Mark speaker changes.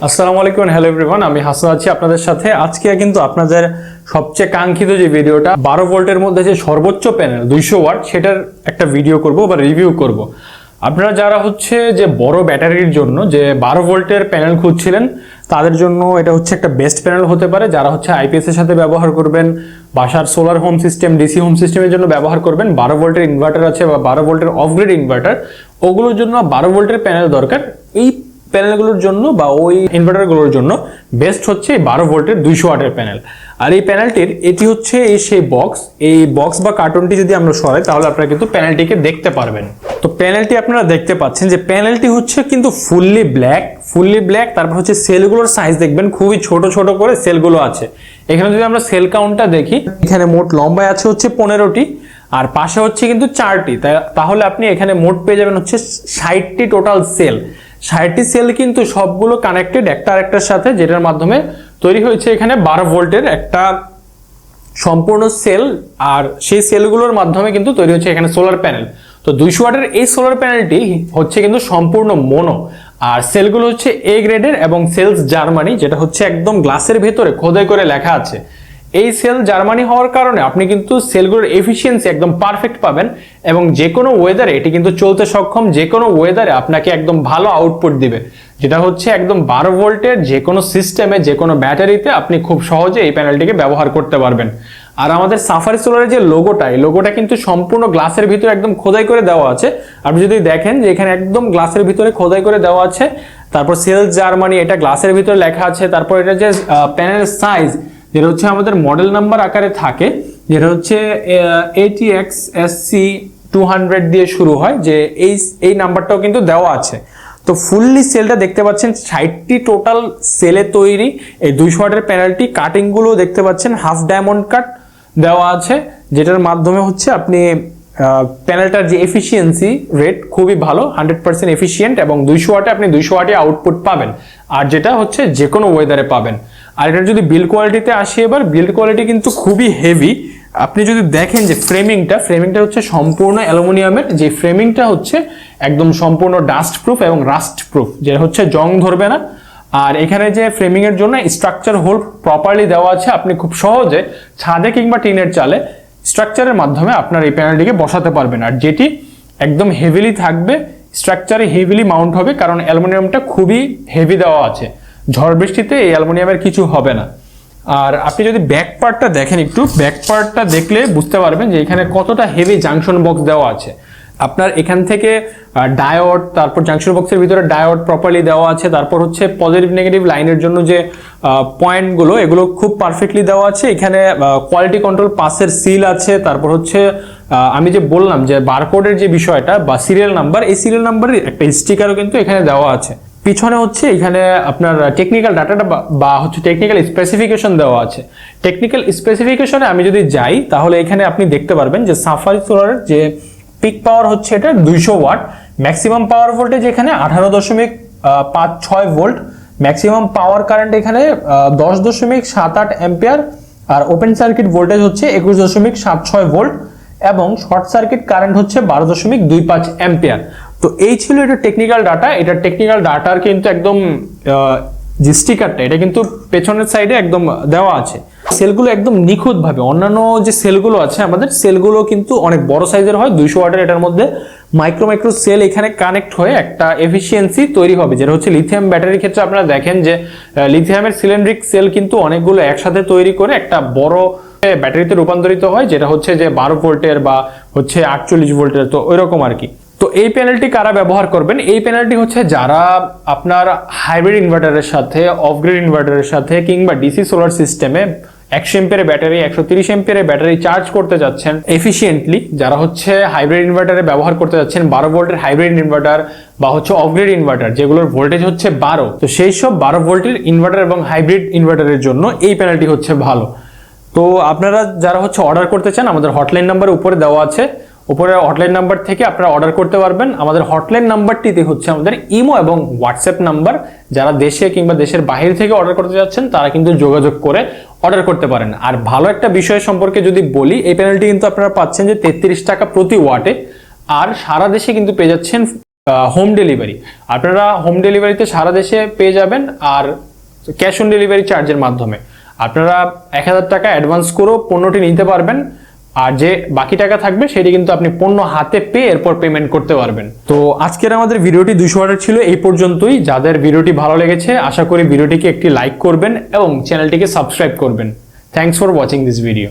Speaker 1: আসসালামু আলাইকুম, hello everyone, আমি হাসান আছি আপনাদের সাথে। আজকে কিন্তু আপনাদের সবচেয়ে কাঙ্ক্ষিত যে ভিডিওটা 12 ভোল্টের মধ্যে যে সর্বোচ্চ প্যানেল 200 ওয়াট সেটার একটা ভিডিও করব বা রিভিউ করব। আপনারা যারা হচ্ছে যে বড় ব্যাটারির জন্য যে 12 ভোল্টের প্যানেল খুঁজছিলেন তাদের জন্য এটা হচ্ছে একটা বেস্ট প্যানেল হতে পারে। যারা হচ্ছে আইপিএস এর সাথে ব্যবহার করবেন, বাসার solar home system, DC home সিস্টেমের জন্য ব্যবহার করবেন, 12 ভোল্টের ইনভার্টার আছে বা 12 ভোল্টের অফ গ্রিড ইনভার্টার, ওগুলোর জন্য 12 ভোল্টের প্যানেল দরকার। এই প্যানেলগুলোর জন্য বা ওই ইনভার্টারগুলোর জন্য বেস্ট হচ্ছে 12 ভোল্টের 200 ওয়াটের প্যানেল। আর এই প্যানেলটির এটি হচ্ছে সেই বক্স, এই বক্স বা কার্টুনটি যদি আমরা সরাই তাহলে আপনারা কিন্তু প্যানেলটিকে দেখতে পারবেন। তো প্যানেলটি আপনারা দেখতে পাচ্ছেন যে প্যানেলটি হচ্ছে কিন্তু ফুললি ব্ল্যাক। তারপর হচ্ছে সেলগুলোর সাইজ দেখবেন খুবই ছোট ছোট করে সেলগুলো আছে। এখানে যদি আমরা সেল কাউন্টটা দেখি, এখানে মোট লম্বায় আছে হচ্ছে 15টি আর পাশে হচ্ছে কিন্তু 4টি। তাহলে আপনি এখানে মোট পেয়ে যাবেন হচ্ছে 60টি টোটাল সেল। 60টি সেল কিন্তু সবগুলো কানেক্টেড একটা আরেকটার সাথে, যেটার মাধ্যমে তৈরি হয়েছে এখানে 12 ভোল্টের একটা সম্পূর্ণ সেল। আর সেই সেলগুলোর মাধ্যমে কিন্তু তৈরি হচ্ছে এখানে সোলার প্যানেল। তো 200 ওয়াটের এই সোলার প্যানেলটি হচ্ছে কিন্তু সম্পূর্ণ মোনো, আর সেলগুলো হচ্ছে এ গ্রেডের এবং সেলস জার্মানি, যেটা হচ্ছে একদম গ্লাসের ভেতরে খোদাই করে লেখা আছে। এই সেল জার্মানি হওয়ার কারণে আপনি কিন্তু সেলগুলোর এফিসিয়েন্সি একদম পারফেক্ট পাবেন এবং যে কোনো ওয়েদারে এটি কিন্তু চলতে সক্ষম। যে কোনো ওয়েদারে আপনাকে একদম ভালো আউটপুট দিবে, যেটা হচ্ছে একদম 12 ভোল্টের যে কোনো সিস্টেমে, যে কোনো ব্যাটারিতে আপনি খুব সহজে এই প্যানেলটিকে ব্যবহার করতে পারবেন। আর আমাদের সাফারি সোলারের যে লোগোটা, এই লোগোটা কিন্তু সম্পূর্ণ গ্লাসের ভিতরে একদম খোদাই করে দেওয়া আছে। আপনি যদি দেখেন যে এখানে একদম গ্লাসের ভিতরে খোদাই করে দেওয়া আছে, তারপর সেলস জার্মানি এটা গ্লাসের ভিতরে লেখা আছে। তারপর এটা যে প্যানেল সাইজ, যেটা হচ্ছে আমাদের মডেল নাম্বার আকারে থাকে, যেটা হচ্ছে ATXSC 200 দিয়ে শুরু হয়, যে এই নাম্বারটাও কিন্তু দেওয়া আছে। তো ফুললি সেলটা দেখতে পাচ্ছেন 60টি টোটাল সেলে তৈরি এই 200 ওয়াটের প্যানেলটি। কাটিংগুলো দেখতে পাচ্ছেন হাফ ডায়মন্ড কাট দেওয়া আছে, যেটার মাধ্যমে হচ্ছে আপনি প্যানেলটার যে এফিসিয়েন্সি রেট খুবই ভালো, 100% এফিসিয়েন্ট, এবং 200 ওয়াটে আপনি 200 ওয়াটে আউটপুট পাবেন, আর যেটা হচ্ছে যে কোনো ওয়েদারে পাবেন। আর এটার যদি বিল্ড কোয়ালিটিতে আসি, এবার বিল্ড কোয়ালিটি কিন্তু খুবই হেভি। আপনি যদি দেখেন যে ফ্রেমিংটা হচ্ছে সম্পূর্ণ অ্যালুমিনিয়ামের, যে ফ্রেমিংটা হচ্ছে একদম সম্পূর্ণ ডাস্ট প্রুফ এবং রাস্ট প্রুফ, যেটা হচ্ছে জং ধরবে না। আর এখানে যে ফ্রেমিং এর জন্য স্ট্রাকচার হোল প্রপারলি দেওয়া আছে, আপনি খুব সহজে ছাদে কিংবা টিনের চালে স্ট্রাকচারের মাধ্যমে আপনার এই প্যানেলটিকে বসাতে পারবেন। আর যেটি একদম হেভিলি থাকবে, স্ট্রাকচারে হেভিলি মাউন্ট হবে, কারণ অ্যালুমিনিয়ামটা খুবই হেভি দেওয়া আছে। ঝড় বৃষ্টিতে এই অ্যালুমিনিয়ামের কিছু হবে না। আর আপনি যদি ব্যাক পার্টটা দেখেন, একটু ব্যাক পার্টটা দেখলে বুঝতে পারবেন যে এখানে কতটা হেভি জাংশন বক্স দেওয়া আছে। আপনার এখান থেকে ডায়োড, তারপর জাংশন বক্সের ভিতরে ডায়োড প্রপারলি দেওয়া আছে, তারপর হচ্ছে পজিটিভ নেগেটিভ লাইনের জন্য যে পয়েন্টগুলো, এগুলো খুব পারফেক্টলি দেওয়া আছে। এখানে কোয়ালিটি কন্ট্রোল পাসের সিল আছে। তারপর হচ্ছে আমি যে বললাম যে বারকোডের যে বিষয়টা বা সিরিয়াল নাম্বার, এই সিরিয়াল নাম্বারের একটা স্টিকারও কিন্তু এখানে দেওয়া আছে। পিছনে হচ্ছে এখানে আপনার টেকনিক্যাল ডাটাটা বা হচ্ছে টেকনিক্যাল স্পেসিফিকেশন দেওয়া আছে। টেকনিক্যাল স্পেসিফিকেশনে আমি যদি যাই তাহলে এখানে আপনি দেখতে পারবেন যে সাফারি সোলারের যে পিক পাওয়ার হচ্ছে এটা 200 ওয়াট, ম্যাক্সিমাম পাওয়ার ভোল্টেজ এখানে 18.56 ভোল্ট, ম্যাক্সিমাম পাওয়ার কারেন্ট এখানে 10.78 অ্যাম্পিয়ার, আর ওপেন সার্কিট ভোল্টেজ হচ্ছে 21.76 ভোল্ট, এবং শর্ট সার্কিট কারেন্ট হচ্ছে 12.25 অ্যাম্পিয়ার। তো এই ছিল এটা টেকনিক্যাল ডাটা। এটা টেকনিক্যাল ডাটার কিন্তু একদম যে স্টিকারটা, এটা কিন্তু পেছনের সাইডে একদম দেওয়া আছে। সেলগুলো একদম নিখুঁত ভাবে, অন্যান্য যে সেলগুলো আছে আমাদের, সেলগুলো কিন্তু অনেক বড় সাইজের হয়। 200 ওয়াটের এটার মধ্যে মাইক্রো সেল এখানে কানেক্ট হয়ে একটা এফিসিয়েন্সি তৈরি হবে, যেটা হচ্ছে লিথিয়াম ব্যাটারির ক্ষেত্রে আপনারা দেখেন যে লিথিয়ামের সিলিন্ড্রিক সেল কিন্তু অনেকগুলো একসাথে তৈরি করে একটা বড় ব্যাটারিতে রূপান্তরিত হয়, যেটা হচ্ছে যে 12 ভোল্টের বা হচ্ছে 48 ভোল্টের। তো ওইরকম আর কি। তো এই প্যানেলটি কারা ব্যবহার করবেন? এই প্যানেলটি হচ্ছে যারা আপনার হাইব্রিড ইনভার্টারের সাথে, অফ গ্রিড ইনভার্টারের সাথে, কিংবা ডিসি সোলার সিস্টেমে 100 এম্পিয়ারের ব্যাটারি, 130 এম্পিয়ারের ব্যাটারি চার্জ করতে যাচ্ছেন এফিশিয়েন্টলি, যারা হচ্ছে হাইব্রিড ইনভার্টারে ব্যবহার করতে যাচ্ছেন 12 ভোল্টের হাইব্রিড ইনভার্টার বা হচ্ছে অফ গ্রিড ইনভার্টার, যেগুলোর ভোল্টেজ হচ্ছে 12। তো সেই সব 12 ভোল্টের ইনভার্টার এবং হাইব্রিড ইনভার্টারের জন্য এই প্যানেলটি হচ্ছে ভালো। তো আপনারা যারা হচ্ছে অর্ডার করতে চান, আমাদের হটলাইন নাম্বার উপরে দেওয়া আছে, উপরে হটলাইন নাম্বার থেকে আপনারা অর্ডার করতে পারবেন। আমাদের হটলাইন নাম্বারটিতে হচ্ছে আমাদের ইমো এবং হোয়াটসঅ্যাপ নাম্বার। যারা দেশে কিংবা দেশের বাইরে থেকে অর্ডার করতে যাচ্ছেন তারা কিন্তু যোগাযোগ করে অর্ডার করতে পারেন। আর ভালো একটা বিষয় সম্পর্কে যদি বলি, এই প্যানেলটি কিন্তু আপনারা পাচ্ছেন যে 33 টাকা প্রতি ওয়াটে, আর সারা দেশে কিন্তু পেয়ে যাচ্ছেন হোম ডেলিভারি। আপনারা হোম ডেলিভারিতে সারা দেশে পেয়ে যাবেন, আর ক্যাশ অন ডেলিভারি চার্জের মাধ্যমে আপনারা 1000 টাকা অ্যাডভান্স করেও পণ্যটি নিতে পারবেন, আর যে বাকি টাকা থাকবে সেটি কিন্তু আপনি পণ্য হাতে পেয়ে এরপর পেমেন্ট করতে পারবেন। তো আজকের আমাদের ভিডিওটি 200 ওয়াটের ছিল এই পর্যন্তই। যাদের ভিডিওটি ভালো লেগেছে আশা করি ভিডিওটিকে একটি লাইক করবেন এবং চ্যানেলটিকে সাবস্ক্রাইব করবেন। Thanks for watching this video.